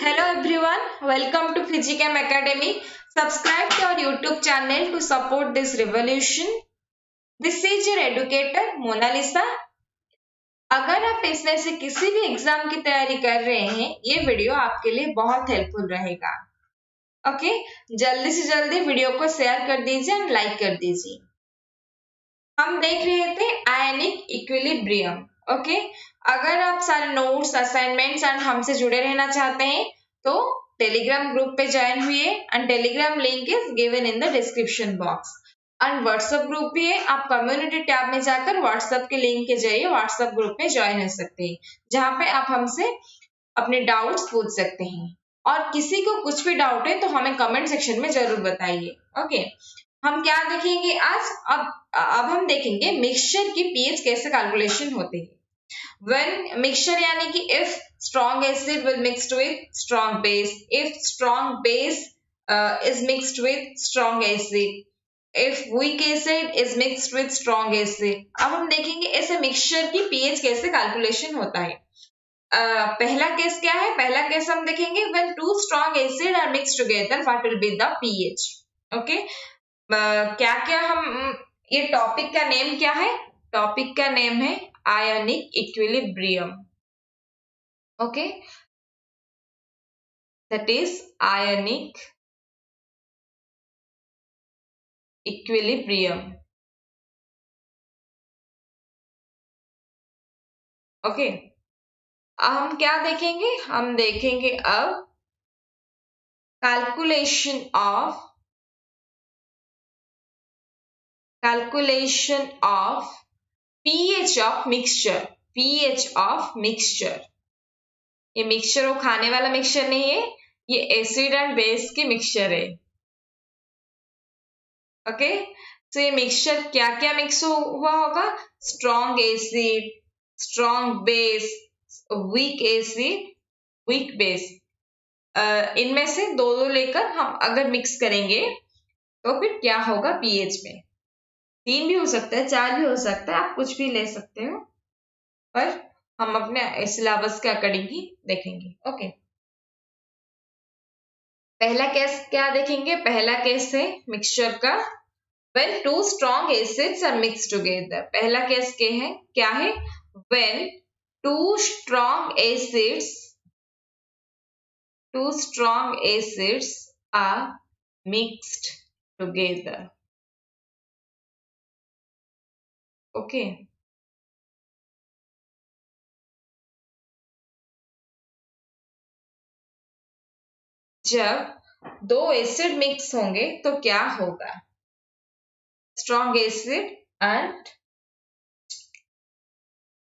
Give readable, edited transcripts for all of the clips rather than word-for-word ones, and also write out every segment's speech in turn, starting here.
Hello everyone, welcome to Physicam Academy. Subscribe to our YouTube channel to support this revolution. This is your educator Monalisa. अगर आप इसमें से किसी भी exam की तैयारी कर रहे हैं, ये वीडियो आपके लिए बहुत हेल्पफुल रहेगा। ओके, जल्दी से जल्दी वीडियो को शेयर कर दीजिए और लाइक कर दीजिए। हम देख रहे थे आयनिक इक्विलिब्रियम। ओके, अगर आप सारे नोट्स असाइनमेंट्स एंड हमसे जुड़े रहना चाहते हैं तो टेलीग्राम ग्रुप पे ज्वाइन हुई and Telegram link is given in the description box and WhatsApp group भी है। आप कम्युनिटी टैब में जाकर व्हाट्सएप के लिंक के जरिए व्हाट्सएप ग्रुप में ज्वाइन हो सकते हैं, जहाँ पे आप हमसे अपने डाउट्स पूछ सकते हैं। और किसी को कुछ भी डाउट है तो हमें कमेंट सेक्शन में जरूर बताइए। ओके, हम क्या देखेंगे आज? अब हम देखेंगे मिक्सचर की पीएच कैसे कैलकुलेशन होते हैं। When mixture यानी कि if strong acid will mixed with strong base, if strong base is mixed with strong acid, if weak acid is mixed with strong acid। अब हम देखेंगे ऐसे मिक्सचर की पीएच कैसे कैलकुलेशन होता है। पहला केस क्या है? पहला केस हम देखेंगे when two strong acid are mixed together, what will be the pH? Okay, क्या क्या हम ये टॉपिक का नेम क्या है? टॉपिक का नेम है ionic equilibrium. Okay, that is ionic equilibrium. Okay, अब हम क्या देखेंगे? हम देखेंगे अब calculation of pH of mixture. pH of mixture, ये मिक्सचर वो खाने वाला मिक्सचर नहीं है, ये एसिड एंड बेस की मिक्सचर है। ओके, तो ये मिक्सचर क्या क्या मिक्स हुआ होगा? Strong acid, strong base, weak acid, weak base. इनमें से दो लेकर हम अगर मिक्स करेंगे तो फिर क्या होगा पीएच में? 3 भी हो सकता है, 4 भी हो सकता है, आप कुछ भी ले सकते हो, पर हम अपने सिलेबस के अकॉर्डिंग ही देखेंगे। ओके, पहला केस क्या देखेंगे? पहला केस है मिक्सचर का when two strong acids are mixed together। पहला केस क्या है? when two strong acids are mixed together। Okay, जब दो एसिड मिक्स होंगे तो क्या होगा? Strong acid and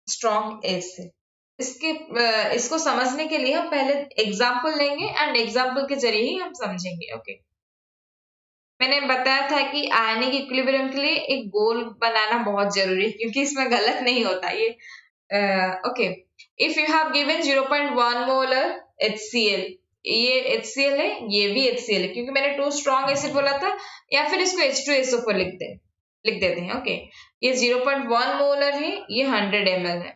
strong acid. इसको समझने के लिए हम पहले एग्जाम्पल लेंगे एंड एग्जाम्पल के जरिए ही हम समझेंगे। ओके, मैंने बताया था कि आयनिक इक्विलिब्रियम के लिए एक गोल बनाना बहुत जरूरी है, क्योंकि इसमें गलत नहीं होता ये। Okay, if you have given 0.1 molar HCl, ये HCl है, ये भी HCl है, क्योंकि मैंने 2 स्ट्रॉन्ग एसिड बोला था, या फिर इसको H2SO4 लिख देते हैं। ओके, ये 0.1 मोलर है, ये 100 ml है।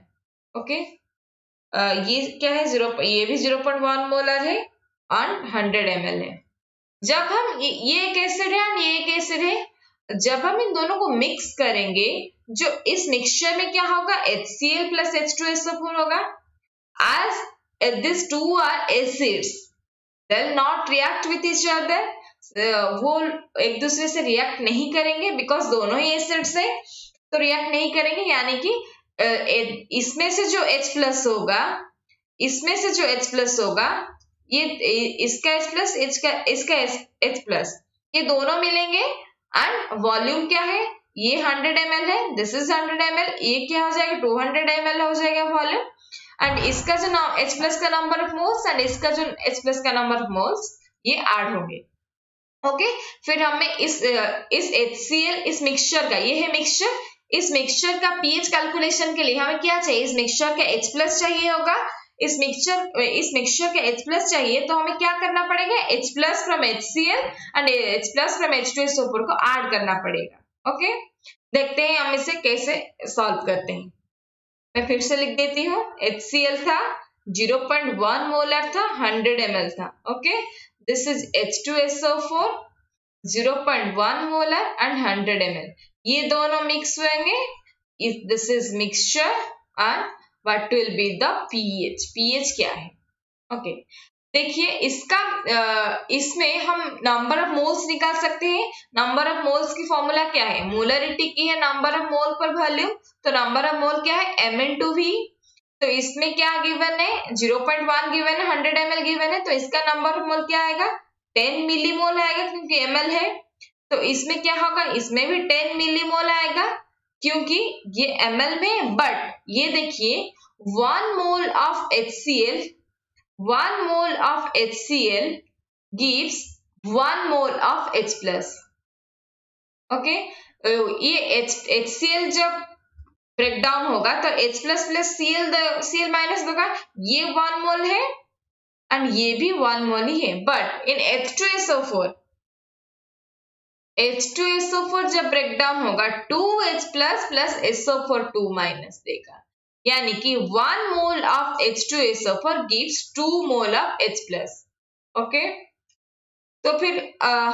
ओके, ये क्या है? ये भी 0.1 मोलर है और 100 ml है। जब हम ये एक एसिड है और ये एक एसिड है, जब हम इन दोनों को मिक्स करेंगे, जो इस मिक्सचर में क्या होगा? HCl plus H2SO4 होगा। As these two are acids, they'll not react with each other। वो एक दूसरे से रिएक्ट नहीं करेंगे, बिकॉज दोनों ही एसिड्स है, तो रिएक्ट नहीं करेंगे। यानी कि इसमें से जो H प्लस होगा, ये इसका H प्लस, इसका H प्लस, ये दोनों मिलेंगे एंड वॉल्यूम क्या है? ये 100 ml है, दिस इज 100 ml, ये क्या हो जाएगा? 200 ml हो जाएगा वॉल्यूम। एंड इसका जो H प्लस का नंबर ऑफ मोल्स एंड इसका जो H प्लस का नंबर ऑफ मोल्स, ये ऐड होंगे। ओके, फिर हमें इस HCl, इस मिक्सचर का, ये है मिक्सचर, इस मिक्सचर का पीएच कैलकुलेशन के लिए हमें क्या चाहिए? इस मिक्सचर का H प्लस चाहिए होगा। इस मिक्सचर का H प्लस चाहिए, तो हमें क्या करना पड़ेगा? H plus from HCl and H plus from H2SO4 को ऐड करना पड़ेगा। ओके, देखते हैं हम इसे कैसे सॉल्व करते हैं। मैं फिर से लिख देती हूँ, HCl था, 0.1 मोलर था, 100 ml था. Okay, this is H2SO4, 0.1 molar and 100 ml. ये दोनों मिक्स होंगे. If this is mixture and what will be the pH? pH क्या है? ओके, देखिए इसका इसमें हम नंबर ऑफ मोल्स निकाल सकते हैं. नंबर ऑफ मोल्स की फॉर्मूला क्या है? मोलरिटी की है नंबर ऑफ मोल पर वॉल्यूम. तो नंबर ऑफ मोल क्या है? M/V. तो इसमें क्या गिवन है? 0.1 गिवन है, 100 ml गिवन है. तो इसका नंबर ऑफ मोल क्या आएगा? 10 मिलीमोल आएगा क्योंकि ml है. तो इसमें क्या होगा? इसमें भी 10 मिलीमोल आएगा क्योंकि ये ml में. बट ये देखिए 1 mole of HCl, 1 mole of HCl gives 1 mole of H plus. Okay, ये HCl जब ब्रेक डाउन होगा तो H plus plus Cl minus होगा. ये 1 मोल है एंड ये भी 1 मोल ही है. बट इन H2SO4 जब ब्रेक डाउन होगा 2H plus plus SO4 2 minus देगा. यानी कि 1 mole of H2SO4 gives 2 mole of H plus. Okay, तो फिर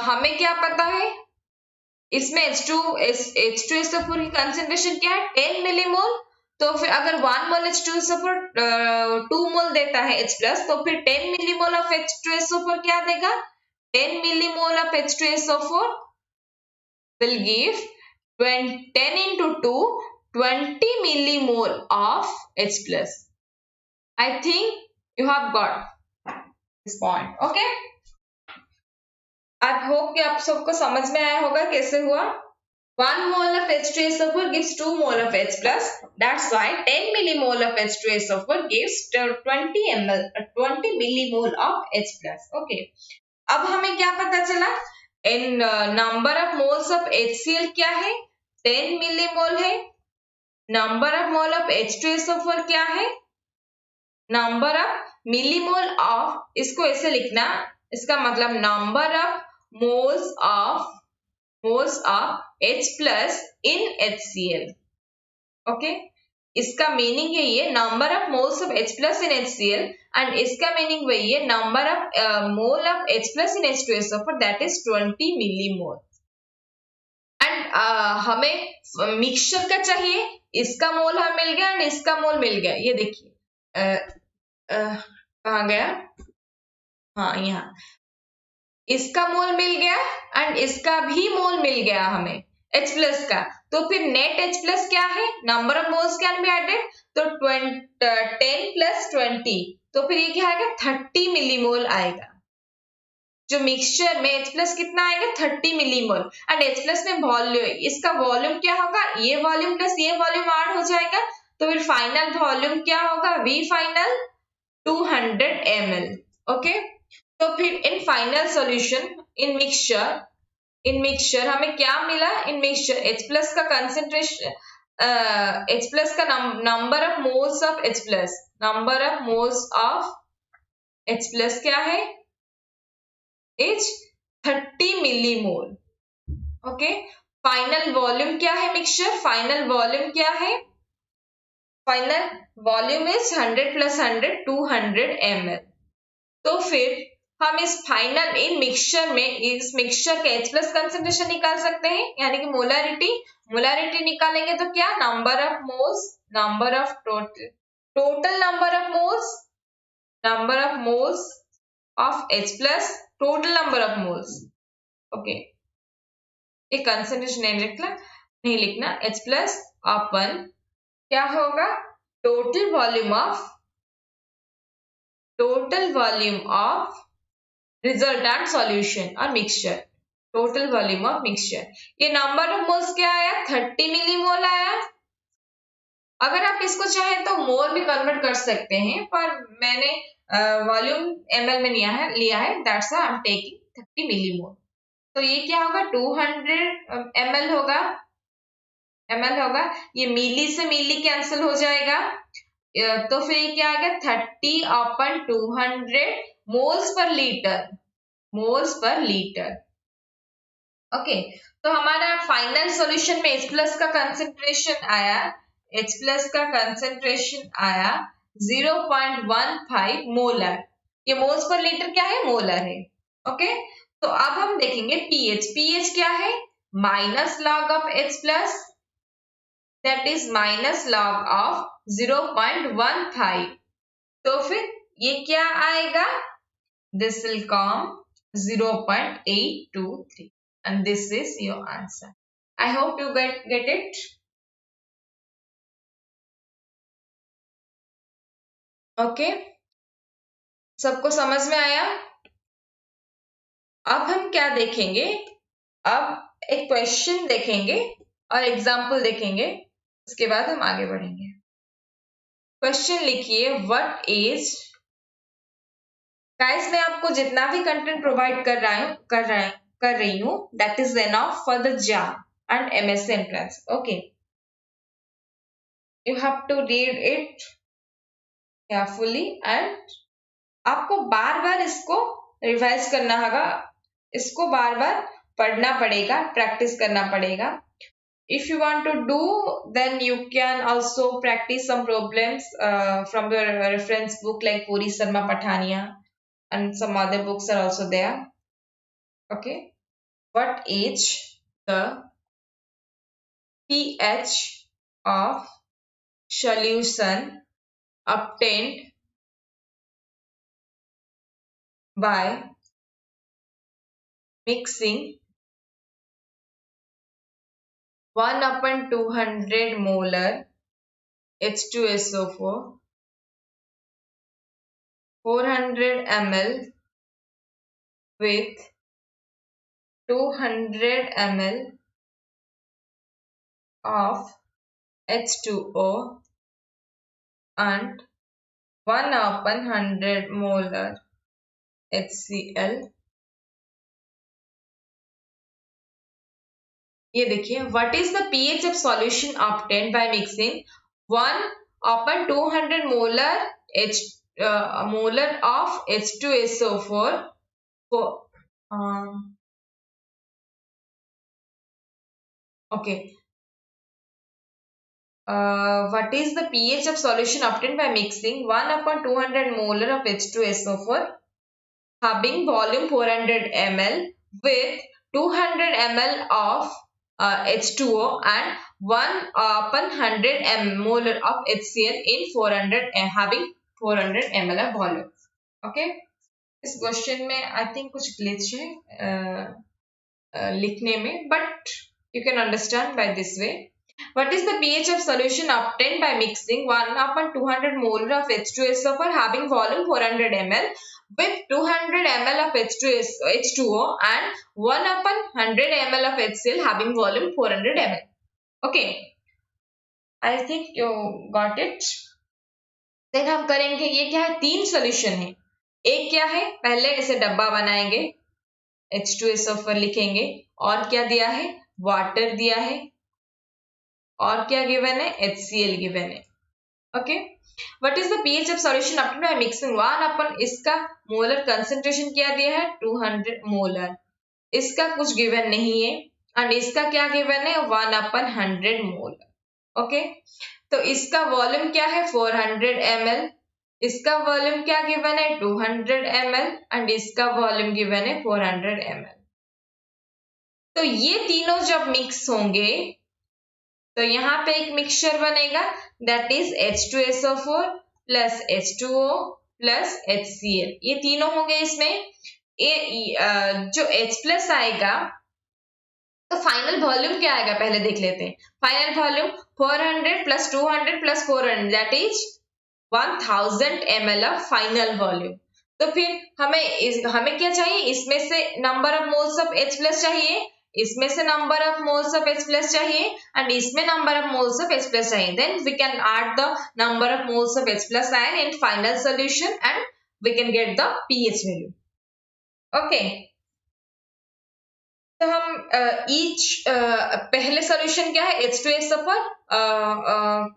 हमें क्या पता है? इसमें H2SO4 की कंसेंट्रेशन क्या है? 10 मिलीमोल. तो फिर अगर 1 मोल H2SO4 2 मोल देता है H plus, तो फिर 10 मिलीमोल ऑफ H2SO4 क्या देगा? 10 millimole of H2SO4 will give 10 into 2, 20 millimole of H plus. I think you have got this point. Okay. I hope कि आप सबको समझ में आया होगा कैसे हुआ. 1 mole of H2SO4 gives 2 mole of H plus. That's why 10 millimole of H2SO4 gives 20 millimole of H plus. Okay. अब हमें क्या पता चला? In number of moles of HCl क्या है? 10 मिलीमोल है. Number of mole of H2SO4 क्या है? नंबर ऑफ मिलीमोल ऑफ, इसको ऐसे लिखना, इसका मतलब number of moles of H plus in HCl. Okay, इसका मीनिंग है ये number of moles of H plus in HCl and इसका मीनिंग वही है number of mole of H plus in H2SO4 that is 20 millimole. And हमें mixture का चाहिए. इसका मोल हमें मिल गया एंड इसका मोल मिल गया. ये देखिए कहाँ गया? हाँ, यहाँ. इसका मोल मिल गया एंड इसका भी मोल मिल गया हमें H plus का. तो फिर नेट H plus क्या है? Number of moles can be added. तो 10 plus 20, तो फिर ये क्या आएगा? 30 मिलीमोल आएगा. जो मिक्सचर में H plus कितना आएगा? 30 मिलीमोल. एंड H plus में वॉल्यूम, इसका वॉल्यूम क्या होगा? ये वॉल्यूम प्लस ये वॉल्यूम ऐड हो जाएगा. तो फिर फाइनल वॉल्यूम क्या होगा? V final 200 ml. ओके, तो फिर इन फाइनल सॉल्यूशन इन मिक्सचर हमें क्या मिला? इन मिक्सचर H plus का कंसेंट्रेशन, H plus का number of moles of H plus, number of moles of H plus क्या है? Is 30 millimole. Okay, final volume क्या है मिक्सचर? फाइनल वॉल्यूम क्या है? Final volume is 100 plus 100 200 ml. तो फिर हम इस फाइनल इन मिक्सचर में इस मिक्सचर के H plus कंसेंट्रेशन निकाल सकते हैं, यानी कि मोलारिटी निकालेंगे तो क्या? Number of moles, number of total number of moles of H plus, total number of moles. Okay, एक कंसेंट्रेशन नहीं लिखना. H plus अपन क्या होगा? Total volume of resultant solution और mixture. Total volume of mixture. ये नंबर ऑफ मोल्स क्या आया? 30 मिलीमोल आया. अगर आप इसको चाहें तो मोल भी कन्वर्ट कर सकते हैं, पर मैंने वॉल्यूम ml में लिया है. That's why I am taking 30 millimole. तो ये क्या होगा? 200 ml होगा. ये मिली से मिली कैंसिल हो जाएगा. तो फिर ये क्या आ गया? 30/200 मोल्स पर लीटर. ओके, तो हमारा फाइनल सॉल्यूशन में H plus का कंसेंट्रेशन आया 0.15 मोलर। ये मोल्स पर लीटर क्या है? मोलर है। ओके, तो अब हम देखेंगे पीएच। पीएच क्या है? Minus log of H plus, that is minus log of 0.15। तो फिर ये क्या आएगा? This will come 0.823 and this is your answer. I hope you get it. Okay, सबको समझ में आया? अब हम क्या देखेंगे? अब एक क्वेश्चन देखेंगे और एग्जाम्पल देखेंगे, उसके बाद हम आगे बढ़ेंगे। क्वेश्चन लिखिए, व्हाट इज, गाइस मैं आपको जितना भी कंटेंट प्रोवाइड कर रही हूँ that is enough for the JAM and MSc entrance. Okay, you have to read it carefully and आपको बार बार इसको रिवाइज करना होगा, इसको बार बार पढ़ना पड़ेगा, प्रैक्टिस करना पड़ेगा। If you want to do, then you can also practice some problems from your reference book like Puri Sharma Pathania and some other books are also there. Okay, what is the pH of solution obtained by mixing 1/200 molar H2SO4, 400 ml with 200 ml of H2O and 1/100 molar HCl। ये देखिए, what is the pH of solution obtained by mixing 1/200 molar of H2SO4 for okay, what is the pH of solution obtained by mixing 1/200 molar of H2SO4 having volume 400 ml with 200 ml of H2O and 1/100 molar of HCl in 400 having 400 ml of volume. Okay, इस question में I think कुछ glitch है लिखने में, but you can understand by this way. What is the pH of solution obtained by mixing 1/200 molar of H2SO4 having volume 400 ml with 200 ml of H2O and 1/100 ml of HCl having volume 400 ml? Okay, I think you got it. Then हम करेंगे, ये क्या है? 3 solution है। एक क्या है? पहले इसे डब्बा बनाएंगे, H2SO4 लिखेंगे, और क्या दिया है? वाटर दिया है, और क्या गिवन है? HCl गिवन है। Okay, what is the pH of solution obtained by mixing 1 इसका मोलर कंसेंट्रेशन क्या दिया है? 200 मोलर। इसका कुछ गिवन नहीं है, एंड इसका क्या गिवन है? 1/100 मोलर। ओके, तो इसका वॉल्यूम क्या है? 400 ml। इसका वॉल्यूम क्या गिवन है? 200 ml एंड इसका वॉल्यूम गिवन है 400 ml। तो ये तीनों जब मिक्स होंगे तो यहाँ पे एक मिक्सचर बनेगा, that is H2SO4 plus H2O plus HCl। ये तीनों होंगे इसमें। जो H प्लस आएगा तो फाइनल वॉल्यूम क्या आएगा पहले देख लेते हैं। Final volume 400 plus 200 plus 400 that is 1000 ml of final volume. तो फिर हमें क्या चाहिए? इसमें से number of moles of H plus चाहिए, इसमें से number of moles of H plus चाहिए, एंड इसमें number of moles of H plus चाहिए। Then we can add the number of moles of H plus ion in final solution and we can get the pH value. Okay, तो हम पहले solution क्या है? H2SO4।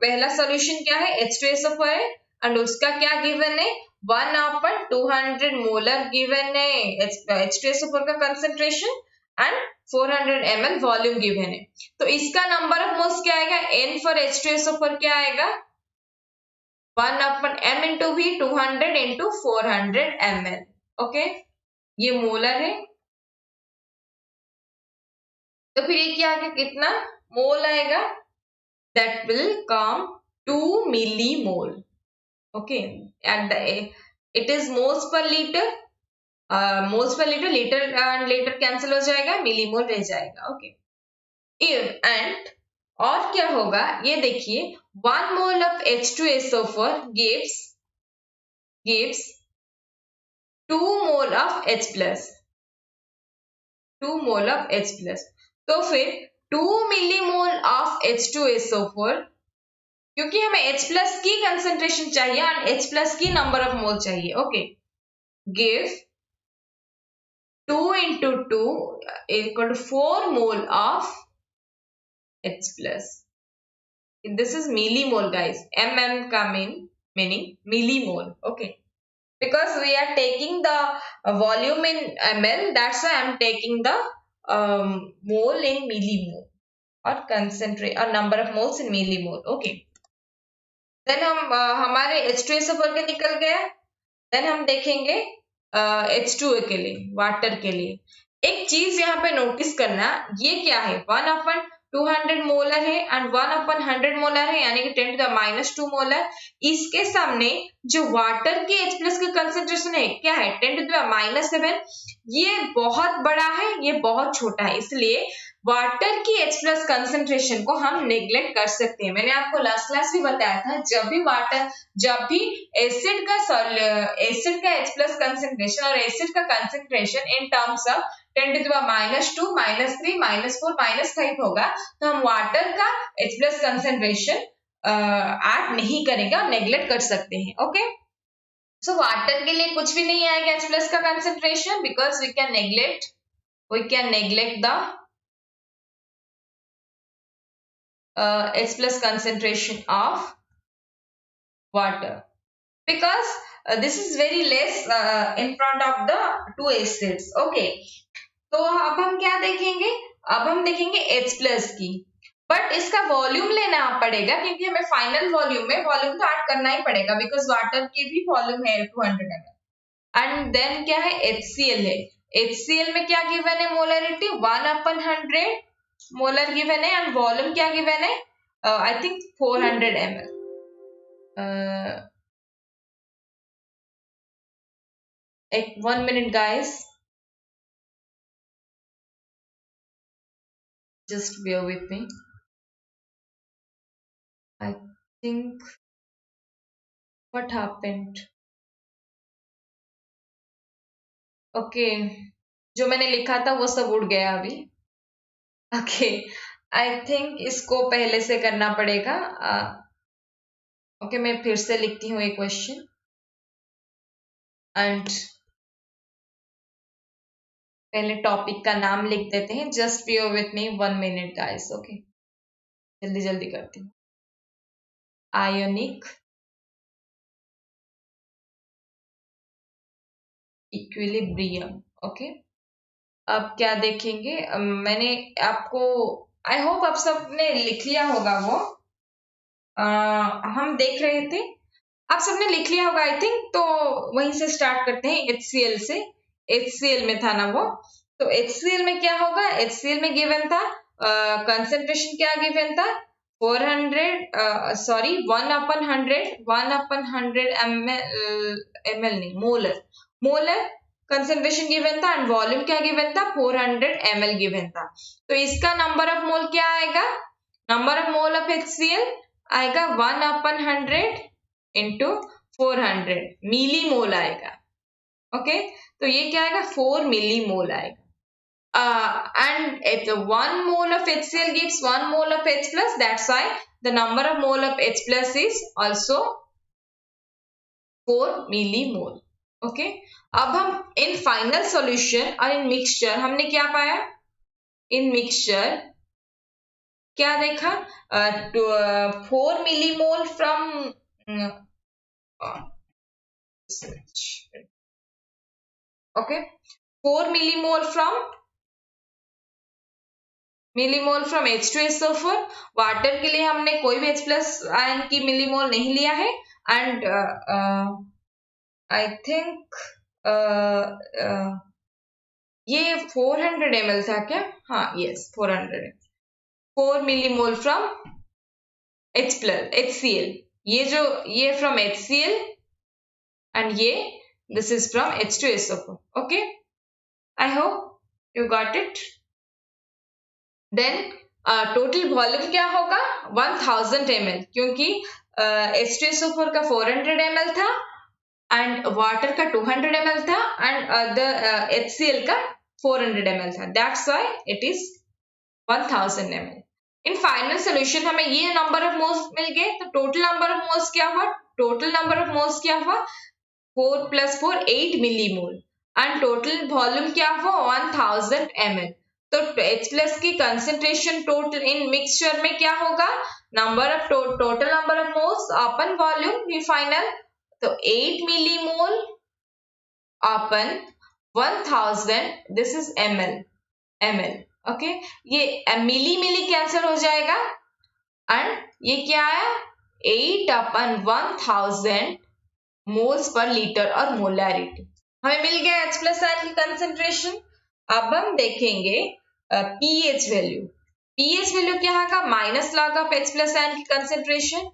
पहला solution क्या है? H2SO4 है, एंड उसका क्या गिवन है? 1/200 मोलर गिवन है H2SO4 का concentration and 400 ml volume given है। तो इसका नंबर ऑफ मोल्स क्या आएगा? N फॉर H2SO4 क्या आएगा? 1/m into V 200 into 400 ml. Okay, ये मोलर है। तो फिर ये क्या आएगा, कितना मोल आएगा, that will come 2 millimole. Okay, at the it is moles per liter, moles per liter, litre and litre cancel हो जाएगा, मिलीमोल रह जाएगा। ओके, इफ एंड और क्या होगा ये देखिए, 1 mole of H2SO4 gives 2 mole of H plus, 2 mole of H plus. तो फिर 2 मिलीमोल ऑफ H2SO4, क्योंकि हमें H प्लस की कंसेंट्रेशन चाहिए और H प्लस की नंबर ऑफ मोल चाहिए। Okay, give 2 into 2 equal to 4 mole of H plus. This is millimole, guys. MM का meaning millimole. Okay, because we are taking the volume in ml, that's why I'm taking the mole in millimole or concentrate or number of moles in millimole. Okay, then हम हमारे H2SO4 के निकल गया। Then हम देखेंगे H2O के लिए, water के लिए। एक चीज यहाँ पे नोटिस करना, ये क्या है, 1/200 मोलर है एंड 1/100 मोलर है, यानी कि 10⁻² मोलर। इसके सामने जो वाटर के H प्लस का कंसेंट्रेशन है क्या है, 10⁻⁷। ये बहुत बड़ा है, ये बहुत छोटा है, इसलिए वाटर की H प्लस कंसेंट्रेशन को हम नेग्लेक्ट कर सकते हैं। मैंने आपको लास्ट क्लास भी बताया था, जब भी एसिड का H प्लस कंसेंट्रेशन और एसिड का कंसेंट्रेशन इन टर्म्स ऑफ 10⁻², -3, -4, -5 होगा, तो हम वाटर का H प्लस कंसेंट्रेशन ऐड नहीं करेंगे और नेग्लेक्ट कर सकते हैं। ओके, सो वाटर के लिए कुछ भी नहीं आएगा H प्लस का concentration, because we can neglect the H plus concentration of water, because this is very less in front of the two acids. Okay, तो अब हम क्या देखेंगे, अब हम देखेंगे H plus की, बट इसका वॉल्यूम लेना पड़ेगा, क्योंकि हमें फाइनल वॉल्यूम में वॉल्यूम तो ऐड करना ही पड़ेगा, बिकॉज वाटर की भी वॉल्यूम है 200 ml। एंड देन क्या है, HCl है। HCl में क्या गिवन है, मोलरिटी 1/100 मोलर गिवन है एंड वॉल्यूम क्या गिवन है, I think 400 ml. One minute, guys. Just bear with me. I think what happened? Okay, जो मैंने लिखा था वो सब उड़ गया अभी। Okay, I think इसको पहले से करना पड़ेगा। ओके, मैं फिर से लिखती हूँ एक क्वेश्चन एंड पहले टॉपिक का नाम लिख देते हैं। Just beer with me 1 minute guys. Okay, जल्दी जल्दी करती हूँ। Ionic equilibrium. ओके, अब क्या देखेंगे, मैंने आपको, आई होप आप सबने लिख लिया होगा वो, हम देख रहे थे, आप सबने लिख लिया होगा आई थिंक। तो वहीं से स्टार्ट करते हैं, HCl से। HCl में था ना वो, तो HCl में क्या होगा, HCl में गिवन था कंसेंट्रेशन क्या गिवन था, 1/100 ml नहीं, मोलर कंसेंट्रेशन गिवन था एंड वॉल्यूम क्या गिवन था, 400 ml गिवन था। तो इसका नंबर ऑफ मोल क्या आएगा, number of mole of HCl आएगा 1/100 into 400 मिलीमोल आएगा। ओके, तो ये क्या आएगा, 4 मिलीमोल आएगा। And 1 mole of HCl gives 1 mole of H plus, that's why the number of mole of H plus is also 4 millimole. Okay, अब हम in final solution और in mixture हमने क्या पाया, in mixture क्या देखा, 4 millimole from okay, 4 millimole from H2SO4। Water के लिए हमने कोई भी H प्लस आयन की मिलीमोल नहीं लिया है and I think ये 400 ml था क्या? हाँ, yes, 4 millimole from HCl. ये from HCl and this is from H2SO4. Okay, I hope you got it. Then total volume क्या होगा? 1000 ml, क्योंकि H2SO4 का 400 ml था and water का 200 ml था and the HCl का 400 ml था. That's why it is 1000 ml. In final solution हमें ये number of moles मिल गए, तो total number of moles क्या हुआ? Total number of moles क्या हुआ? 4 plus 4 8 millimole and total volume क्या हुआ? 1000 ml. तो H plus की concentration total in mixture में क्या होगा? Total number of moles upon volume we final. तो 8 millimole upon 1000, this is ml. Okay, ये मिली कैंसिल हो जाएगा एंड ये क्या है? 8 upon 1000 मोल्स पर लीटर और मोलैरिटी. हमें मिल गया H प्लस आयन की कंसेंट्रेशन. अब हम देखेंगे पीएच वैल्यू. पीएच वैल्यू क्या है? Minus log of H plus ion की कंसेंट्रेशन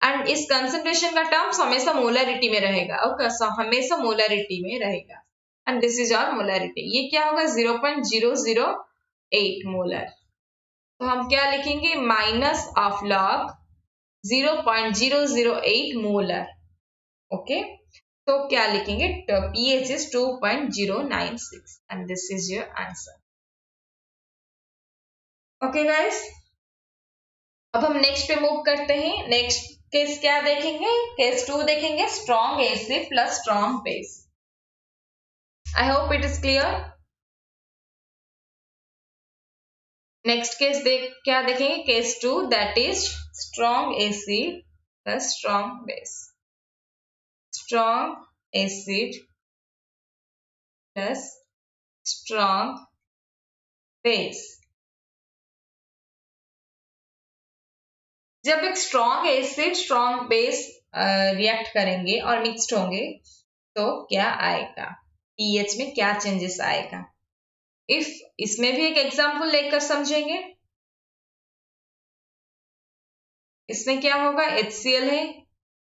एंड इस कंसेंट्रेशन का टर्म्स हमेशा मोलैरिटी में रहेगा. ओके, हमेशा मोलैरिटी में रहेगा and this is our molarity. ये क्या होगा? 0.008 मोलर. तो हम क्या लिखेंगे? Minus of log 0.008 molar. Okay, तो क्या लिखेंगे? pH is 2.096 and this is your answer. Okay guys, अब हम नेक्स्ट पे मूव करते हैं. नेक्स्ट केस क्या देखेंगे? केस 2 देखेंगे, strong acid plus strong base. I hope it is clear. Next case क्या देखेंगे? Case 2, that is strong acid plus strong base. Strong acid plus strong base. जब एक strong acid strong base react करेंगे और mixed होंगे तो क्या आएगा? पीएच में क्या चेंजेस आएगा? इफ इसमें भी एक एग्जांपल लेकर समझेंगे. इसमें क्या होगा? HCl है,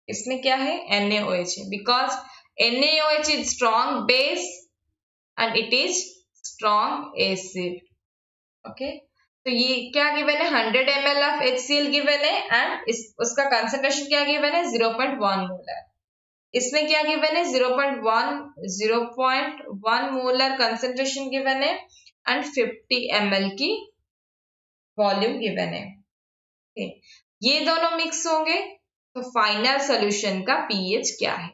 इसमें क्या है? NaOH है. Because NaOH is strong base and it is strong acid. Okay, तो ये क्या गिवन है? 100 ml ऑफ HCl गिवन है एंड उसका कंसेंट्रेशन क्या गिवन है? 0.1 मोलर. इसमें क्या गिवन है? 0.1 मोलर कंसेंट्रेशन गिवन है एंड 50 ml की वॉल्यूम गिवन है. ये दोनों मिक्स होंगे तो फाइनल सॉल्यूशन का पीएच क्या है?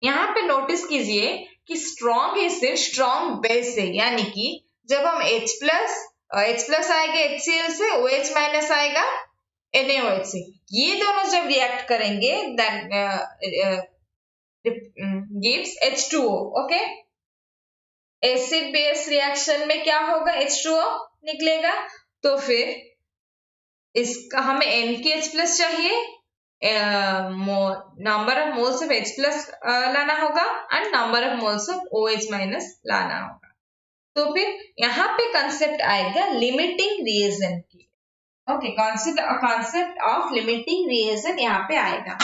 यहाँ पे नोटिस कीजिए कि स्ट्रॉन्ग एसिड स्ट्रॉन्ग बेस है, यानी कि जब हम H प्लस आएगा HCl से, OH माइनस आएगा NaOH से. ये दोनों जब रिएक्ट करेंगे that gives H2O. Okay, acid base reaction में क्या होगा? H2O निकलेगा. तो फिर इसका हमें NaH प्लस चाहिए, number of moles of H plus लाना होगा and number of moles of OH minus लाना होगा. तो फिर यहाँ पे कंसेप्ट आएगा लिमिटिंग रिएजेंट की. Okay, concept of limiting reagent यहाँ पे आएगा.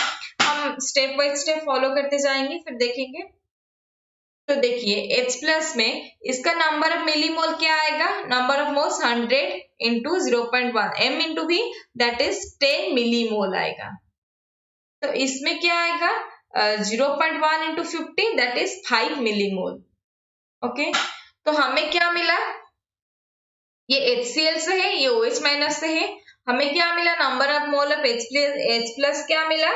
हम स्टेप बाय स्टेप फॉलो करते जाएंगे, फिर देखेंगे. तो देखिए H प्लस में इसका नंबर ऑफ मिलीमोल क्या आएगा? Number of moles 100 into 0.1 m into v, that is 10 millimole आएगा. तो इसमें क्या आएगा? 0.1 into 50, that is 5 millimole. Okay, तो हमें क्या मिला? ये HCl से है, ये OH माइनस से है. हमें क्या मिला? Number of mole of H plus क्या मिला?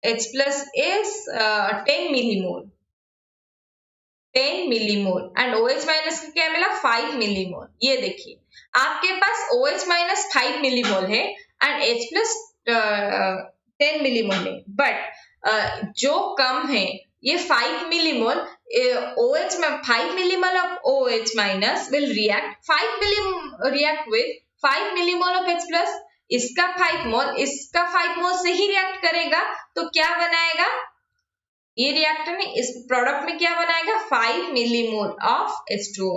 H plus is 10 millimole. 10 millimole and OH minus का क्या मिला? 5 मिलीमोल. ये देखिए, आपके पास OH माइनस 5 मिलीमोल है एंड H प्लस 10 मिलीमोल है, बट जो कम है ये 5 मिलीमोल. OH में 5 millimole of OH minus will react with 5 millimole of H plus. इसका 5 मोल इसका 5 मोल से ही रिएक्ट करेगा, तो क्या बनाएगा, ये रिएक्टर में इस प्रोडक्ट में क्या बनाएगा, 5 मिलीमोल ऑफ H2O।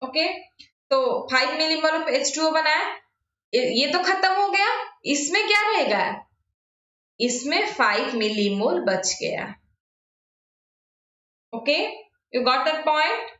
ओके, तो 5 मिलीमोल ऑफ H2O बनाया, ये तो खत्म हो गया, इसमें क्या रहेगा, इसमें 5 मिलीमोल बच गया। Okay, you got that point.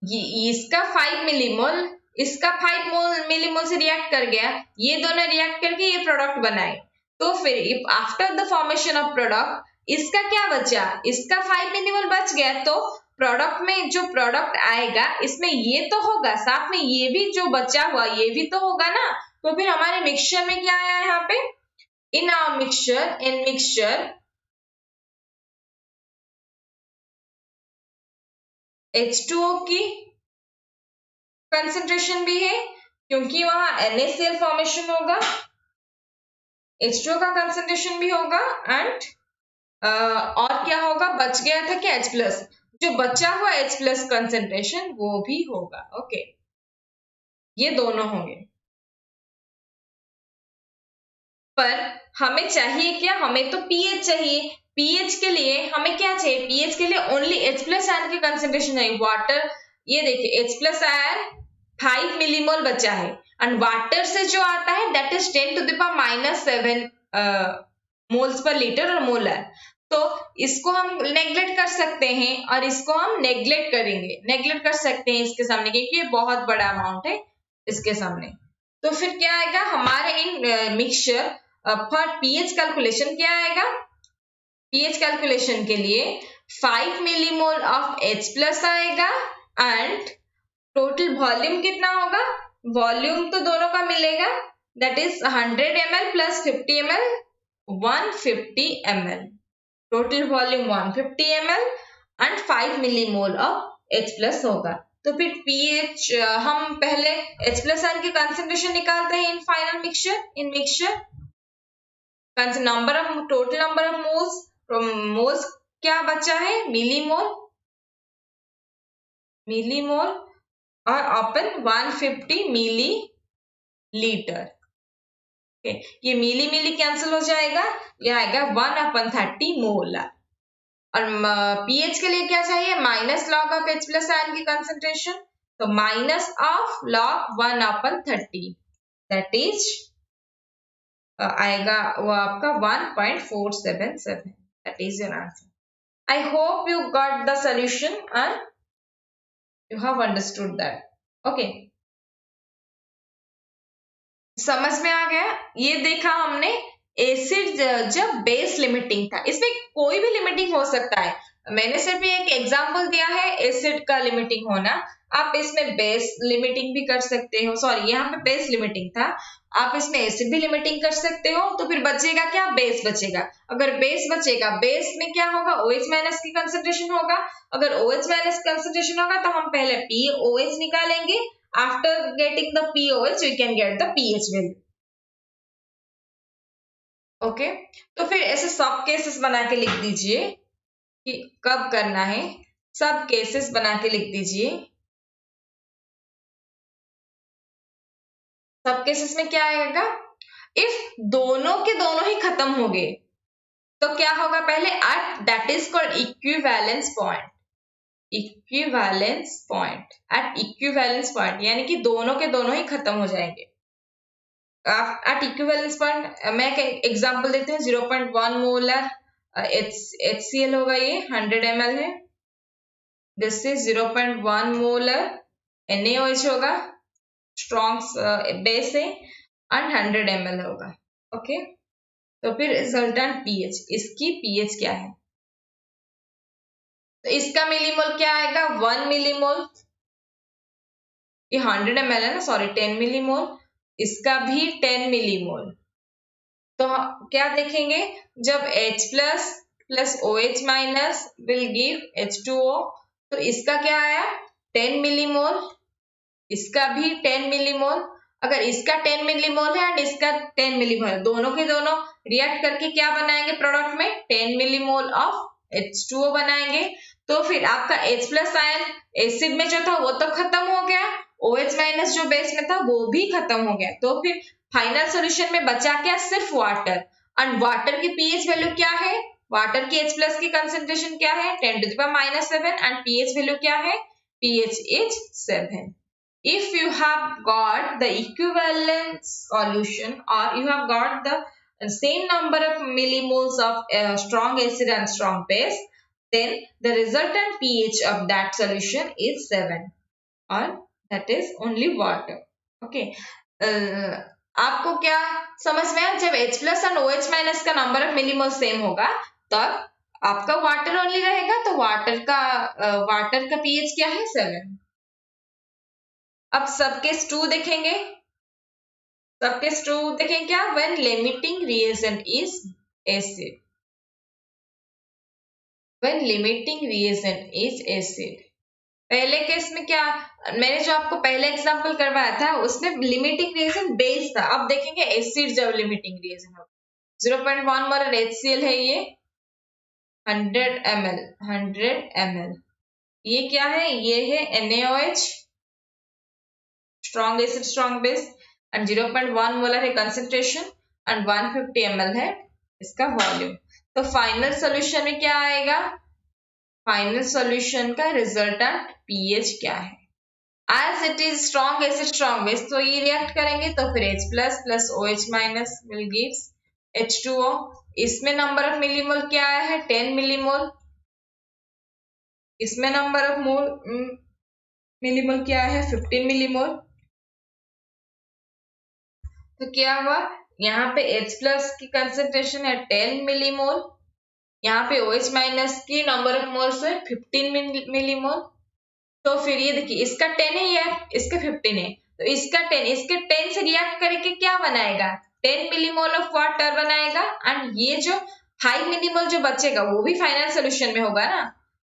इसका 5 मिलीमोल इसका 5 मिलीमोल से रिएक्ट कर गया, ये दोनों रिएक्ट करके ये प्रोडक्ट बनाए, तो फिर after the formation of product इसका क्या बचा, इसका 5 मिलीमोल बच गया, तो प्रोडक्ट में जो प्रोडक्ट आएगा इसमें ये तो होगा, साथ में ये भी जो बचा हुआ ये भी तो होगा ना, तो फिर हमारे मिक्सचर में क्या आया यहाँ पे, इन आवर मिक्सचर H2O की कंसंट्रेशन भी है, क्योंकि वहां NaCl फॉर्मेशन होगा, H2O का कंसंट्रेशन भी होगा, एंड और क्या होगा, बच गया था कि H प्लस, जो बचा हुआ H प्लस कंसंट्रेशन वो भी होगा। ओके, ये दोनों होंगे, पर हमें चाहिए क्या, हमें तो pH चाहिए, pH के लिए हमें क्या चाहिए, pH के लिए ओनली H प्लस आयन की कंसंट्रेशन चाहिए। वाटर, ये देखिए H प्लस आयन 5 मिलीमोल बचा है, एंड वाटर से जो आता है that is 10 to the power -7 moles per litre और मोलर, तो इसको हम नेग्लेक्ट कर सकते हैं और इसको हम नेग्लेक्ट कर सकते हैं इसके सामने, क्योंकि ये बहुत बड़ा अमाउंट है इसके सामने। तो फिर क्या आएगा हमारे इन मिक्सचर फॉर पीएच कैलकुलेशन, क्या आएगा, पीएच कैलकुलेशन के लिए 5 मिलीमोल ऑफ H प्लस आएगा, एंड टोटल वॉल्यूम कितना होगा, वॉल्यूम तो दोनों का मिलेगा, that is 100 ml plus 50 ml 150 ml, total volume 150 ml and 5 millimole of H plus होगा। तो फिर pH हम पहले H प्लस आयन की कंसंट्रेशन निकालते हैं in final mixture, total number of moles क्या बचा है, मिलीमोल और अपन 150 मिली लीटर। ये मिली कैंसिल हो जाएगा, ये आएगा 1/30 मोलर, और पीएच के लिए क्या चाहिए, minus log of H plus ion की कंसंट्रेशन, तो minus of log 1/30, that is आएगा वो आपका 1.477, that is your answer. I hope you got the solution and you have understood that. Okay, समझ में आ गया, ये देखा हमने एसिड जब बेस लिमिटिंग था, इसमें कोई भी लिमिटिंग हो सकता है, मैंने सिर्फ एक एग्जांपल दिया है एसिड का लिमिटिंग होना, आप इसमें बेस लिमिटिंग भी कर सकते हो, सॉरी यहाँ पे बेस लिमिटिंग था, आप इसमें एसिड भी लिमिटिंग कर सकते हो, तो फिर बचेगा क्या, बेस बचेगा, अगर बेस बचेगा, बेस में क्या होगा, OH माइनस की कंसंट्रेशन होगा, अगर OH माइनस कंसंट्रेशन होगा तो हम पहले POH निकालेंगे, after getting the POH we can get the pH value। Okay, तो फिर ऐसे सब केसेस बना के लिख दीजिए कि कब करना है, सब केसेस बना के लिख दीजिए। सब केसेस में क्या आएगा, इफ दोनों के दोनों ही खत्म हो गए तो क्या होगा, पहले at that is called equivalence point, at equivalence point यानी कि दोनों के दोनों ही खत्म हो जाएंगे। एट इक्विवेलेंस पॉइंट मैं एग्जांपल देती हूँ, 0.1 मोलर HCl होगा, ये 100 ml है, दिस इज 0.1 मोलर NaOH होगा, स्ट्रॉन्ग बेस है, एंड 100 ml होगा। ओके, तो फिर रिजल्टेंट पीएच, इसकी पीएच क्या है, तो इसका मिलीमोल क्या आएगा, 1 मिलीमोल, ये 100 ml है ना, सॉरी 10 मिलीमोल, इसका भी 10 मिलीमोल, तो क्या देखेंगे, जब H plus plus OH minus will give H2O, तो इसका क्या आया 10 मिलीमोल, इसका भी 10 मिलीमोल, अगर इसका 10 मिलीमोल है एंड इसका 10 मिलीमोल, दोनों के दोनों रिएक्ट करके क्या बनाएंगे प्रोडक्ट में, 10 मिलीमोल ऑफ H2O बनाएंगे, तो फिर आपका H प्लस आयन एसिड में जो था वो तो खत्म हो गया, OH माइनस जो बेस में था वो भी खत्म हो गया, तो फिर फाइनल सॉल्यूशन में बचा क्या, सिर्फ वाटर, एंड वाटर की पीएच वैल्यू क्या है, वाटर की H प्लस की कंसेंट्रेशन क्या है 10⁻⁷ एंड पीएच वैल्यू क्या है, pH is 7. If you have got the equivalent solution or you have got the same number of millimoles of strong acid and strong base, then the resultant pH of that solution is 7 or that is only water. Okay. आपको क्या समझ में आया, जब H plus and OH minus का number of millimole same होगा तब आपका वाटर ओनली रहेगा, तो वाटर का पीएच क्या है 7. अब सबकेस 2 देखेंगे, सबकेस 2 देखेंगे क्या, when limiting reagent is acid, when limiting reagent is acid. पहले केस में क्या, मैंने जो आपको पहले एग्जांपल करवाया था उसमें लिमिटिंग रिएजेंट बेस था. अब देखेंगे एसिड जब लिमिटिंग रिएजेंट होगा. 0.1 मोलर HCl है, ये 100 ml. ये क्या है, ये है NaOH, strong acid strong base, and 0.1 molar है कंसेंट्रेशन एंड 150 ml है इसका वॉल्यूम. तो फाइनल सॉल्यूशन में क्या आएगा, फाइनल सॉल्यूशन का रिजल्टेंट पीएच क्या है, as it is strong acid strong base तो ये रिएक्ट करेंगे तो फिर H plus plus OH minus will gives H2O. इसमें नंबर ऑफ मिलीमोल क्या आया है 10 मिलीमोल, इसमें नंबर ऑफ मिलीमोल क्या है 15 मिलीमोल. तो क्या हुआ, यहाँ पे H प्लस की कंसेंट्रेशन है 10 मिलीमोल, यहाँ पे OH माइनस की नंबर ऑफ मोल्स है 15 मिलीमोल. तो फिर ये देखिए इसका 10 है या इसका 15 है, तो इसका 10, इसके 10 से रिएक्ट करके क्या बनाएगा 10 मिलीमोल ऑफ वाटर बनाएगा, एंड ये जो 5 मिलीमोल जो बचेगा वो भी फाइनल सोल्यूशन में होगा ना.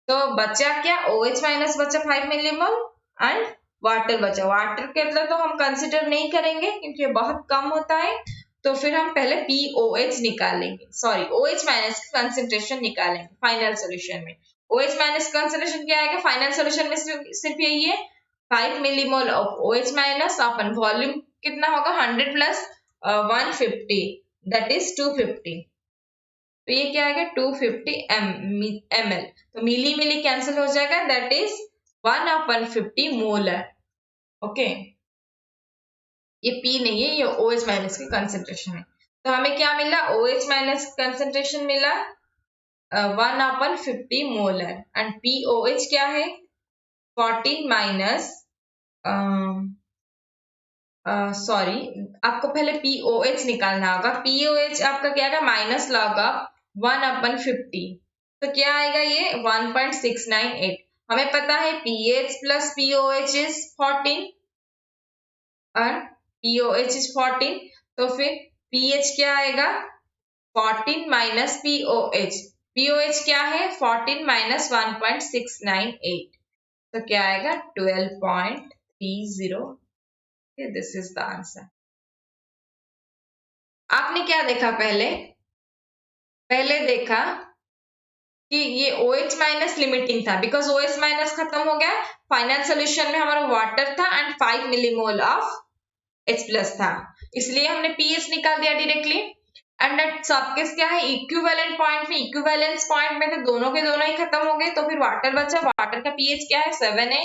तो बचा क्या, OH माइनस बचा 5 मिलीमोल एंड वाटर बचा. वाटर के अंदर तो हम कंसिडर नहीं करेंगे क्योंकि ये बहुत कम होता है, तो फिर हम पहले POH निकालेंगे, सॉरी OH माइनस की कंसेंट्रेशन निकालेंगे फाइनल सोल्यूशन में. OH माइनस कंसेंट्रेशन क्या आएगा फाइनल सोल्यूशन में, सिर्फ यही है 5 millimole of OH minus upon volume कितना होगा 100 प्लस 150 दैट इज 250. तो ये क्या आएगा 250 ml. तो मिली मिली कैंसिल हो जाएगा, दैट इज 1/50 मोलर. ओके, ये P नहीं है, ये OH माइनस की कंसेंट्रेशन है. तो हमें क्या मिला, OH माइनस कंसेंट्रेशन मिला 1/50 मोलर एंड POH क्या है 14 माइनस सॉरी आपको पहले POH निकालना होगा. POH आपका क्या आएगा माइनस लॉग ऑफ 1/50. तो क्या आएगा ये 1.698. हमें पता है pH प्लस POH इज 14 और POH इज 14. तो फिर pH क्या आएगा 14 माइनस POH. POH क्या है 14 माइनस 1.698. तो क्या आएगा 12.30. This is the answer. आपने क्या देखा, पहले देखा कि ये OH माइनस लिमिटिंग था बिकॉज OH माइनस खत्म हो गया. फाइनल सोल्यूशन में हमारा वाटर था and 5 millimole of H plus था, इसलिए हमने pH निकाल दिया डायरेक्टली. एंड सबके क्या है इक्विवेलेंट पॉइंट में, इक्विवेलेंस पॉइंट में तो दोनों के दोनों ही खत्म हो गए. तो फिर वाटर बचा, वाटर का pH क्या है 7 है.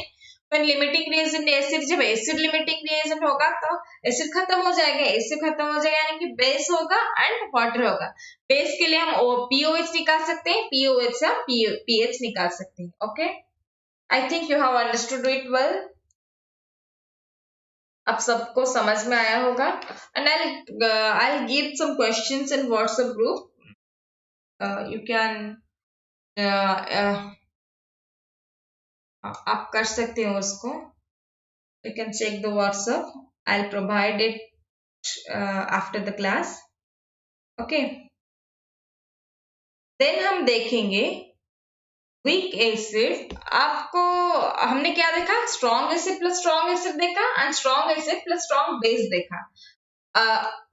When लिमिटिंग रिएजेंट एसिड, जब एसिड लिमिटिंग रिएजेंट होगा तो एसिड खत्म हो जाएगा, एसिड खत्म हो जाएगा यानी कि बेस होगा एंड वाटर होगा. बेस के लिए हम POH निकाल सकते हैं, POH से हम pH निकाल सकते हैं. Okay, I think you have understood it well. अब सबको समझ में आया होगा. And I'll give some questions in WhatsApp group. You can आप कर सकते हो उसको. You can check the WhatsApp. I'll provide it after the class. Okay. Then हम देखेंगे वीक एसिड. आपको हमने क्या देखा, strong acid plus strong acid देखा and strong acid plus strong base देखा.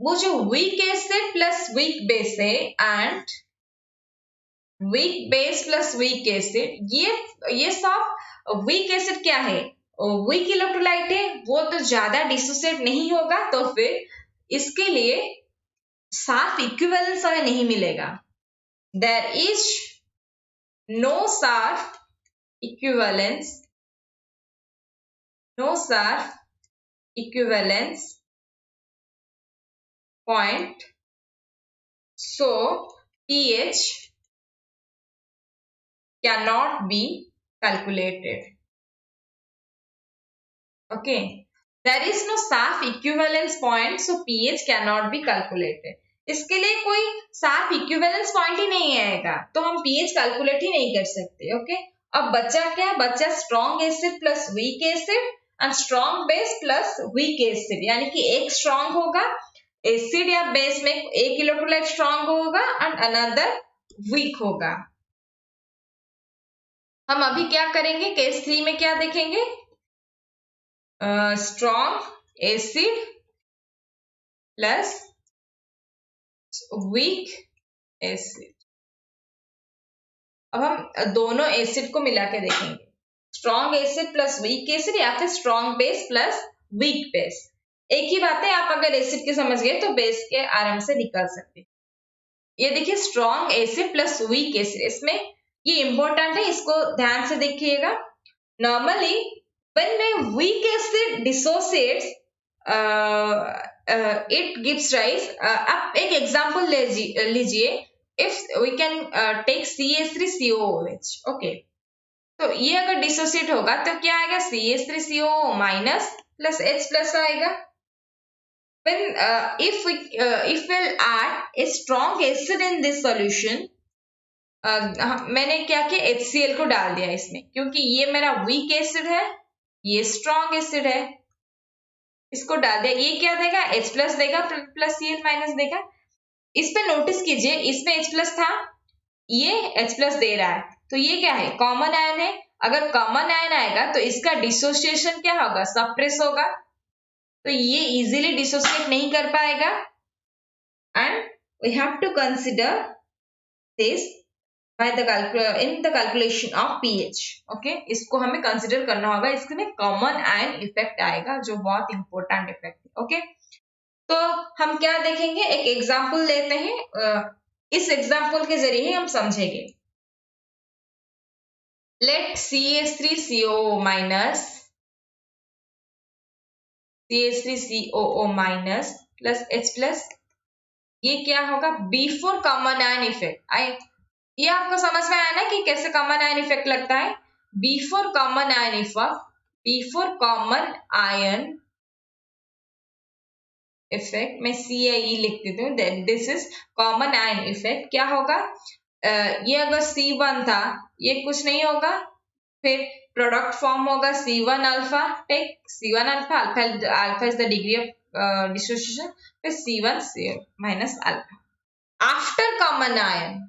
वो जो weak acid plus weak base है and weak base plus weak acid, ये सब वीक एसिड क्या है वीक इलेक्ट्रोलाइट है, वो तो ज्यादा डिसोसिएट नहीं होगा. तो फिर इसके लिए साफ इक्विवेलेंस हमें नहीं मिलेगा. There is no साफ equivalence, no साफ equivalence point, so pH cannot be calculated. Okay, there is no साफ equivalence point, so pH cannot be calculated. इसके लिए कोई साफ इक्विवेलेंस पॉइंट ही नहीं आएगा तो हम pH कैलकुलेट ही नहीं कर सकते. ओके, अब बचा क्या? बचा strong acid plus weak acid and strong base plus weak acid, यानी कि एक स्ट्रॉन्ग होगा एसिड या बेस में, एक इलेक्ट्रोलाइट स्ट्रॉन्ग होगा एंड अनदर वीक होगा. हम अभी क्या करेंगे? केस 3 में क्या देखेंगे? Strong acid plus weak acid. अब हम दोनों एसिड को मिला के देखेंगे, strong acid plus weak acid या फिर strong base plus weak base. एक ही बात है, आप अगर एसिड के समझ गए तो बेस के आराम से निकाल सकते. ये देखिए strong acid plus weak acid, इसमें ये इंपॉर्टेंट है, इसको ध्यान से देखिएगा. Normally when weak acid dissociates it gives rise. अब एक एग्जांपल लीजिए, if we can take CH3COOH. Okay, तो ये अगर डिसोसिएट होगा तो क्या आएगा? CH3COO minus plus H plus आएगा. When if we'll add a strong acid in this solution, मैंने क्या किया? HCl को डाल दिया इसमें, क्योंकि ये मेरा वीक एसिड है, ये स्ट्रॉन्ग एसिड है, इसको डाल दिया. ये क्या देगा? H प्लस देगा प्लस Cl माइनस देगा. इस पे नोटिस कीजिए, इसमें H प्लस था, ये H प्लस दे रहा है, तो ये क्या है? कॉमन आयन है. अगर कॉमन आयन आएगा तो इसका डिसोसिएशन क्या होगा? सप्रेस होगा, तो ये इजीली डिसोसिएट नहीं कर पाएगा. And we have to consider this by the in the calculation of pH. Okay, इसको हमें कंसिडर करना होगा, इसमें कॉमन आयन इफेक्ट आएगा जो बहुत इंपॉर्टेंट इफेक्ट है. ओके, तो हम क्या देखेंगे? एक एग्जांपल लेते हैं, इस एग्जांपल के जरिए हम समझेंगे. Let CH3COO minus CH3COO minus plus H plus, ये क्या होगा? Before common ion effect. ये आपको समझ में आया ना कि कैसे कॉमन आयन इफेक्ट लगता है? Before common ion effect, before common ion effect, मैं CAE लिख देती हूँ, this is common ion effect. क्या होगा? ये अगर C1 था, ये कुछ नहीं होगा, फिर प्रोडक्ट फॉर्म होगा C1 alpha. Take C1 alpha, alpha is the degree of dissociation, फिर C1 minus alpha. After common ion,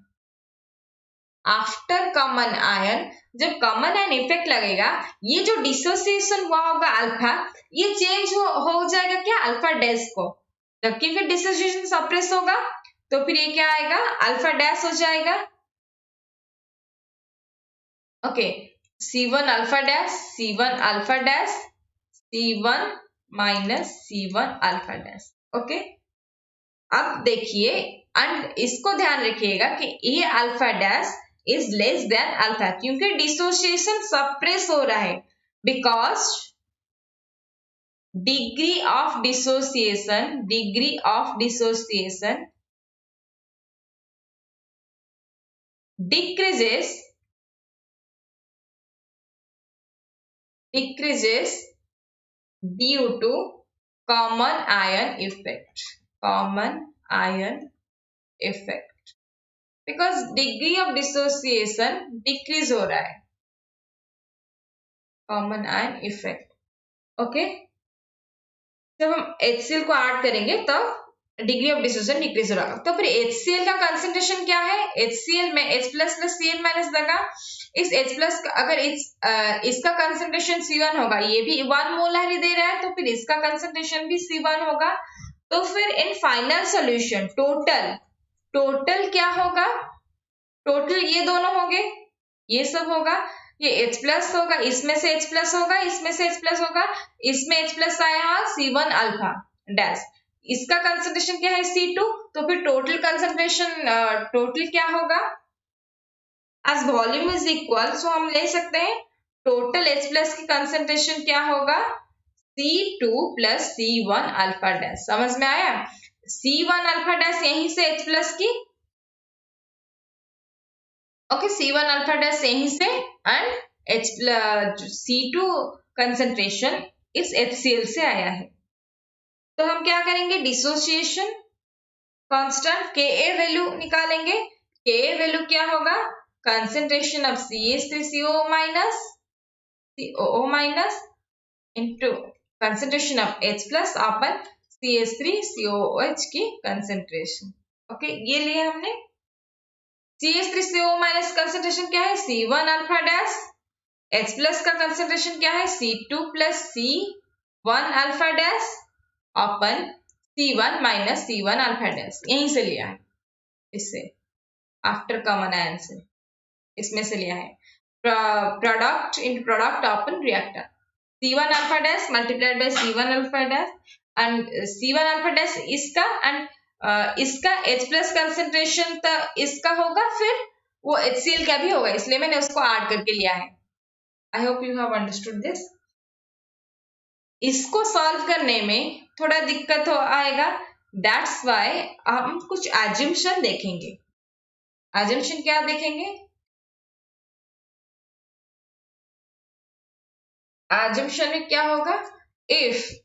after common ion, जब कॉमन आयन इफेक्ट लगेगा, ये जो डिसोसिएशन हुआ होगा अल्फा, ये चेंज हो जाएगा क्या? अल्फा डैश को. जबकि फिर डिसोसिएशन सप्रेस होगा तो फिर ये क्या आएगा? अल्फा डैश हो जाएगा. Okay, C1 alpha dash, C1 alpha dash, C1 minus C1 alpha dash. Okay, अब देखिए एंड इसको ध्यान रखिएगा कि ये alpha dash is less than alpha, क्योंकि डिसोसिएशन सप्रेस हो रहा है. Because degree of dissociation decreases due to common ion effect. Because degree of dissociation decrease हो रहा है, कॉमन आयन इफेक्ट. ओके, जब हम HCl को ऐड करेंगे तब डिग्री ऑफ डिसोसिएशन डिक्रीज हो रहा है. तो फिर HCl का कंसंट्रेशन क्या है? HCl में H plus plus Cl minus लगा. इस H प्लस अगर इसका कंसंट्रेशन C1 होगा, ये भी 1 मोलर ही दे रहा है, तो फिर इसका कंसंट्रेशन भी C1 होगा. तो फिर इन फाइनल सॉल्यूशन टोटल क्या होगा? टोटल ये दोनों होंगे, ये सब होगा, ये H प्लस होगा, इसमें से H प्लस होगा, इसमें से H प्लस होगा, इसमें H प्लस आया C1 अल्फा डैश, इसका कंसंट्रेशन क्या है C2, तो फिर टोटल कंसंट्रेशन टोटल क्या होगा, एज वॉल्यूम इज इक्वल, सो हम ले सकते हैं टोटल H प्लस की कंसंट्रेशन क्या होगा, C2 plus C1 alpha dash. समझ में आया, C1 अल्फा डैश यहीं से H प्लस की, ओके, C1 अल्फा डैश यहीं से, एंड C2 कंसंट्रेशन इस HCl से आया है। तो हम क्या करेंगे, डिसोसिएशन कांस्टेंट Ka वैल्यू निकालेंगे। Ka वैल्यू क्या होगा, concentration of CH3COO minus into concentration of H plus upon CH3COOH की कंसंट्रेशन। ओके, ये लिए हमने। CH3COO माइनस कंसंट्रेशन क्या है, C1 alpha dash, H plus का कंसंट्रेशन क्या है, C2 plus C1 alpha dash अपन C1 minus C1 alpha dash, यहीं से लिया है, इससे आफ्टर कॉमन आयन से इसमें से लिया है। Product in product upon reactor, C1 alpha dash multiplied by C1 alpha dash and C1 alpha dash इसका, एंड इसका H प्लस कंसंट्रेशन इसका होगा, फिर वो HCl का भी होगा, इसलिए मैंने उसको ऐड करके लिया है। I hope you have understood this. इसको सॉल्व करने में थोड़ा दिक्कत आएगा, दैट्स वाई हम कुछ एजम्पशन देखेंगे। एजम्पशन क्या देखेंगे, एजम्पशन में क्या होगा, if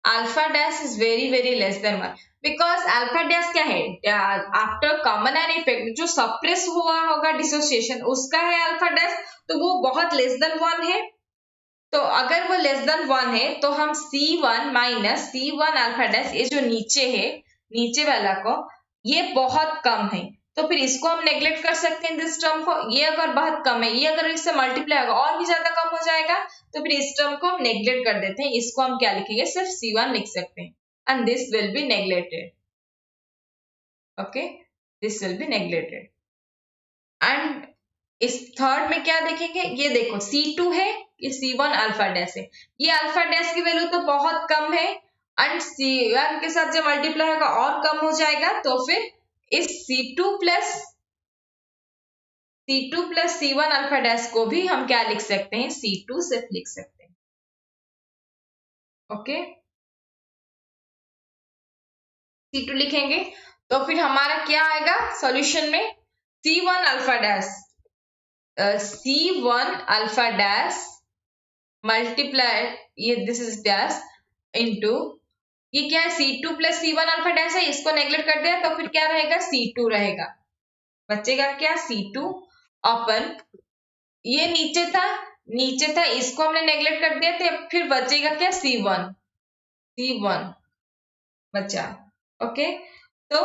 alpha dash is very very less than 1, because alpha dash क्या है, आफ्टर कॉमन एन इफेक्ट जो सप्रेस हुआ होगा डिसोसिएशन उसका है अल्फा डैश, तो वो बहुत लेस देन 1 है। तो अगर वो लेस देन 1 है तो हम C1 minus C1 alpha dash, ये जो नीचे है, नीचे वाला को, ये बहुत कम है, तो फिर इसको हम नेग्लेक्ट कर सकते हैं दिस टर्म को। ये अगर बहुत कम है, ये अगर इससे मल्टीप्लाई होगा और भी ज्यादा कम हो जाएगा, तो फिर इस टर्म को हम नेग्लेक्ट कर देते हैं। इसको हम क्या लिखेंगे, सिर्फ C1 लिख सकते हैं, and this will be neglected. Okay, this will be neglected. And इस थर्ड में क्या देखेंगे, ये देखो C2 है, ये C1 अल्फा डैश है, ये अल्फा डैश की वैल्यू तो बहुत कम है, एंड C1 के साथ जब मल्टीप्लाई होगा और कम हो जाएगा, तो फिर इस C2 plus C1 alpha dash को भी हम क्या लिख सकते हैं, C2 सिर्फ लिख सकते हैं। ओके, C2 लिखेंगे तो फिर हमारा क्या आएगा सॉल्यूशन में, C1 alpha dash, C1 alpha dash multiplied, ये दिस इज डैश इनटू, ये क्या है, C2 plus C1 alpha dash है, इसको नेग्लेक्ट कर दिया तो फिर क्या रहेगा, C2 रहेगा, बचेगा क्या, C2 अपन, ये नीचे था इसको हमने नेग्लेक्ट कर दिया तो फिर बचेगा क्या, C1 बचा। ओके, तो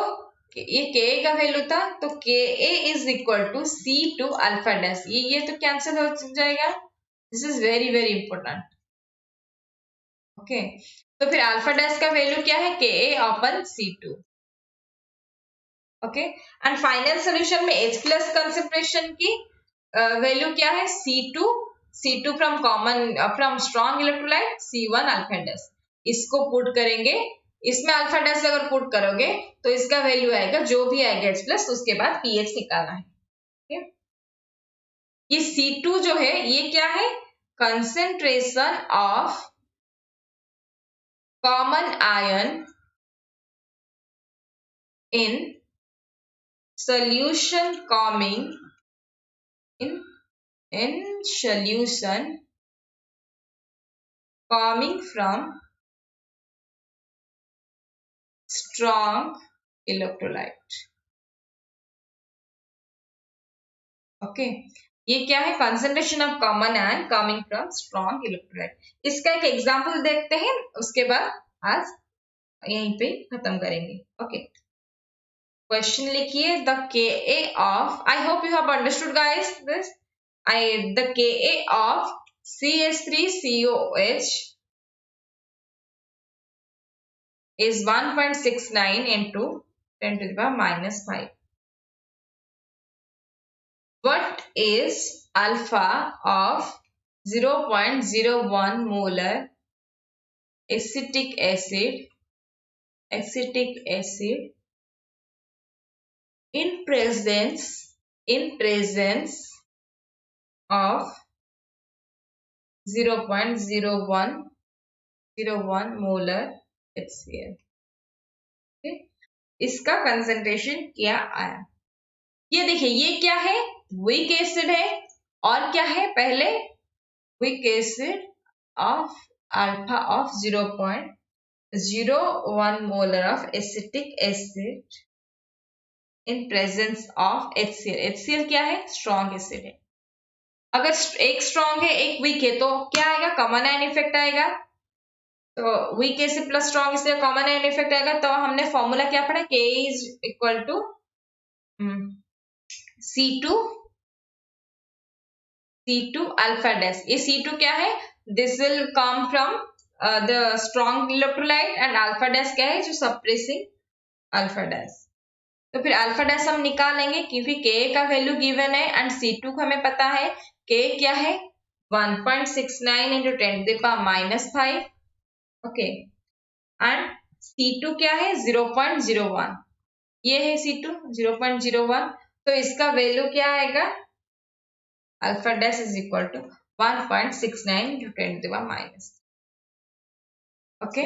ये Ka का वैल्यू था, तो Ka is equal to C2 alpha dash, ये तो कैंसिल हो जाएगा, this is very very important. Okay, तो फिर अल्फा डैश का वैल्यू क्या है, Ka upon C2। Okay, and final solution में H प्लस कंसेंट्रेशन की वैल्यू क्या है, C2 from strong electrolyte C1 alpha dash, इसको पुट करेंगे, इसमें अल्फा डैश अगर पुट करोगे तो इसका वैल्यू आएगा, जो भी आएगा H प्लस, उसके बाद pH निकालना है। okay? ये C2 जो है ये क्या है, concentration of common ion in solution coming from strong electrolyte। Okay, ये क्या है, concentration of common ion coming from strong electrolyte. इसका एक एग्जांपल देखते हैं, उसके बाद आज यहीं पे खत्म करेंगे। ओके, क्वेश्चन लिखिए, the Ka of, I hope you have understood guys this, the Ka of CH3COH is 1.69 into 10 to the power minus 5. What is alpha of 0.01 molar acetic acid in presence of 0.01 molar HCl. okay? इसका concentration क्या आया, ये देखिए, ये क्या है, weak acid है, और क्या है, पहले weak acid of alpha of 0.01 molar of acetic acid in presence of HCl. HCl क्या है, स्ट्रॉन्ग एसिड है. अगर एक स्ट्रॉन्ग है एक वीक है तो क्या आएगा, कॉमन आयन इफेक्ट आएगा. तो वीक एसिड प्लस स्ट्रॉन्ग इसलिए कॉमन आयन इफेक्ट आएगा. तो हमने फॉर्मूला क्या पढ़ा, K is equal to C2 alpha dash. ये C2 क्या है, this will come from the strong electrolyte, and alpha dash क्या है, जो सप्रेसिंग अल्फा डैश. तो फिर अल्फा डैश हम निकालेंगे क्योंकि K का वैल्यू गिवन है एंड C2 को हमें पता है. K क्या है, 1.69 into 10⁻⁵. ओके, एंड C2 क्या है, 0.01. ये है C2 0.01. तो इसका वैल्यू क्या आएगा, alpha dash is equal to 1.69 into 10⁻⁻. Okay,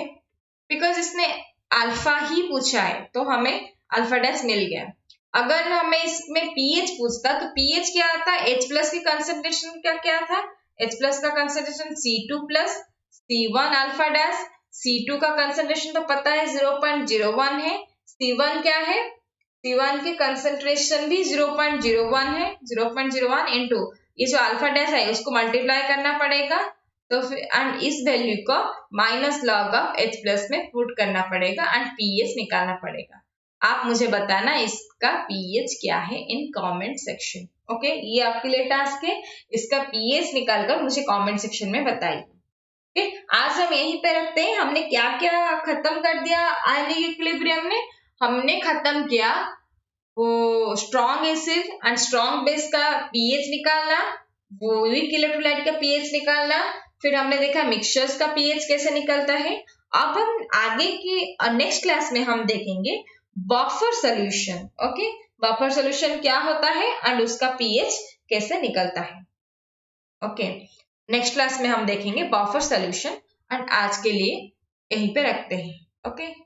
because इसने अल्फा ही पूछा है तो हमें अल्फा डैश मिल गया. अगर हमें इसमें पीएच पूछता तो पीएच क्या आता है, H प्लस की कंसंट्रेशन का क्या था, H प्लस का concentration C2 plus C1 alpha dash. C2 का कंसंट्रेशन तो पता है 0.01 है. C1 क्या है, C1 की कंसंट्रेशन भी 0.01 है. 0.01 इंटू ये जो अल्फा डैश है उसको मल्टीप्लाई करना पड़ेगा. तो फिर एंड इस वैल्यू को minus log of H plus में पुट करना पड़ेगा एंड पीएच निकालना पड़ेगा. आप मुझे बताना इसका पीएच क्या है इन कमेंट सेक्शन. ओके, ये आपके लिए टास्क है, इसका पीएच निकालकर मुझे कमेंट सेक्शन में बताइए. ओके, आज हम यहीं पे रखते हैं. हमने क्या क्या खत्म कर दिया आयनिक इक्विलिब्रियम में, हमने खत्म किया वो strong acid and strong base का पीएच निकालना, वो वीक इलेक्ट्रोलाइट का पीएच निकालना. फिर हमने देखा मिक्सचर्स का पीएच कैसे निकलता है. अब हम आगे की नेक्स्ट क्लास में हम देखेंगे buffer solution. Okay, buffer solution क्या होता है एंड उसका पीएच कैसे निकलता है. ओके, नेक्स्ट क्लास में हम देखेंगे बफर सॉल्यूशन एंड आज के लिए यहीं पे रखते हैं. ओके.